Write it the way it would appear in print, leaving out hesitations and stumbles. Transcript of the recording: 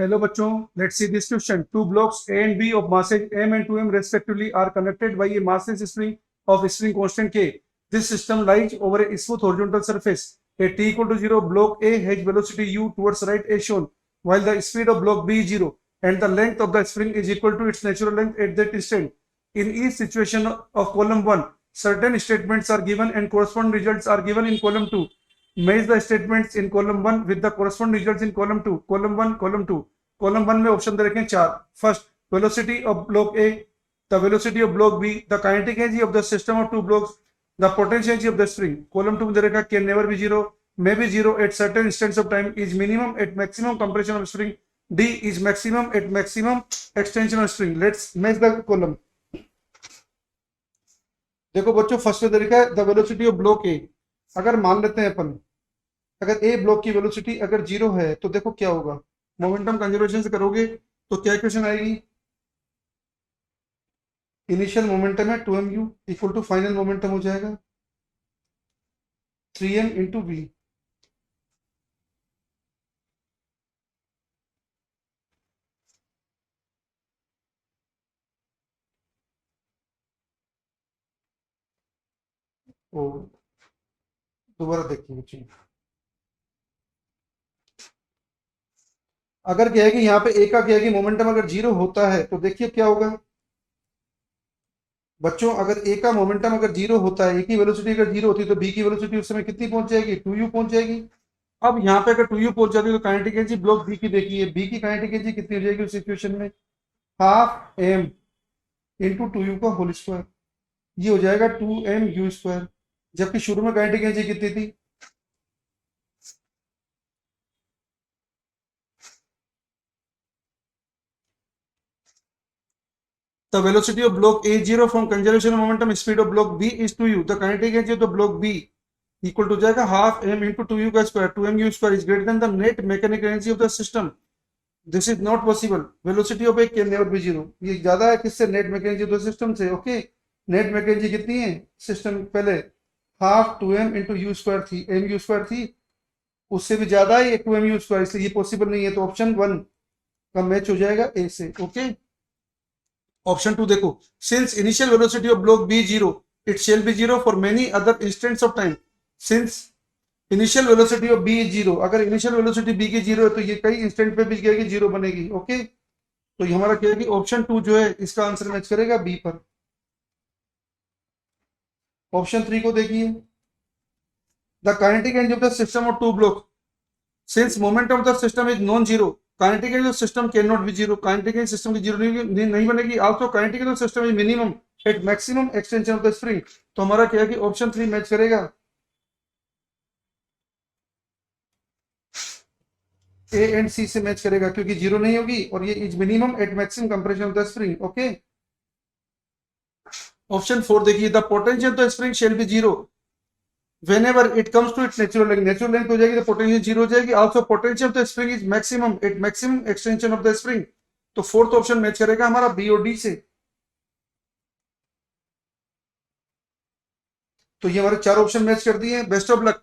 Hello बच्चों, let's see this question. Two blocks A and B of masses m and 2m respectively are connected by a massless string of string constant k. This system lies over a smooth horizontal surface. At t equal to 0, block A has velocity u towards right as shown, while the speed of block B is 0 and the length of the spring is equal to its natural length at that instant. In each situation of column 1, certain statements are given and corresponding results are given in column 2. Match the statements in column 1 with the corresponding results in column 2. Column 1, column 2. Column 1 में option दे रखे हैं 4. First, velocity of block A, the velocity of block B, the kinetic energy of the system of two blocks, the potential energy of the spring. Column 2 में दे रखा can never be zero, may be zero at certain instants of time, is minimum at maximum compression of spring, D is maximum at maximum extension of spring. Let's match the column. देखो बच्चों, first में दे रखा है the velocity of block ए. अगर मान लेते हैं अपन, अगर ए ब्लॉक की वेलोसिटी अगर जीरो है तो देखो क्या होगा. मोमेंटम कंजर्वेशन से करोगे तो क्या इक्वेशन आएगी. इनिशियल मोमेंटम है 2mu equal to final momentum हो जाएगा 3m इंटू वी. दोबारा देखिए बच्चों, अगर क्या है कि यहाँ पे ए का क्या है कि मोमेंटम अगर जीरो होता है तो देखिए क्या होगा बच्चों. अगर ए का मोमेंटम अगर जीरो होता है, ए की वेलोसिटी अगर जीरो होती है तो बी की वेलोसिटी उस समय कितनी पहुंच जाएगी, 2u पहुंच जाएगी. अब यहाँ पे अगर 2u पहुंच जाती है तो काइनेटिक एनर्जी ब्लॉक बी की देखिए, बी की काइनेटिक एनर्जी कितनी हो जाएगी उस सिचुएशन में, हाफ एम इंटू 2u का होल स्क्वायर. ये हो जाएगा 2mu स्क्वायर. जबकि शुरू में काइनेटिक एनर्जी कितनी थी, the velocity of block A is 0 from conservation of momentum, speed of block B is 2u. The kinetic energy of the block B equal to जाएगा half m into 2u का square. 2mu square is greater than the net mechanical energy of the system. This is not possible. Velocity of A can never be 0. ये ज्यादा है किससे, net mechanical energy of the system से. Okay, net mechanical energy कितनी है system, पहले half 2m into u square थी, mu square थी, उससे भी ज्यादा है 2mu square, इसलिए ये पॉसिबल नहीं है. तो ऑप्शन 1 का मैच हो जाएगा ए से. ओके, ऑप्शन 2 देखो, since initial velocity of block B zero, it shall be zero for many other instants of time. Since initial velocity of B is zero, अगर इनिशियल वेलोसिटी बी की zero है तो ये कई इंस्टेंट पे भी क्या है जीरो बनेगी. ओके, तो ये हमारा क्या है कि ऑप्शन 2 जो है इसका आंसर मैच करेगा बी पर. ऑप्शन 3 को देखिए, the kinetic energy of the system of two block, since momentum of the system is non zero, kinetic energy of system can not be zero. Kinetic energy system की zero नहीं बनेगी. Also kinetic energy of system is minimum at maximum extension of the spring. तो हमारा क्या है कि option 3 match करेगा, A and सी से मैच करेगा, क्योंकि जीरो नहीं होगी और ये is minimum at maximum compression of the spring. Okay, option 4 देखिए, the potential of the spring shall be zero whenever it comes to its natural length. Natural length हो जाएगी तो पोटेंशियल जीरो हो जाएगी. Also potential of the spring is maximum at maximum extension of the spring. तो fourth option match करेगा हमारा B और D से. तो ये हमारे चार ऑप्शन मैच कर दिए. Best of luck.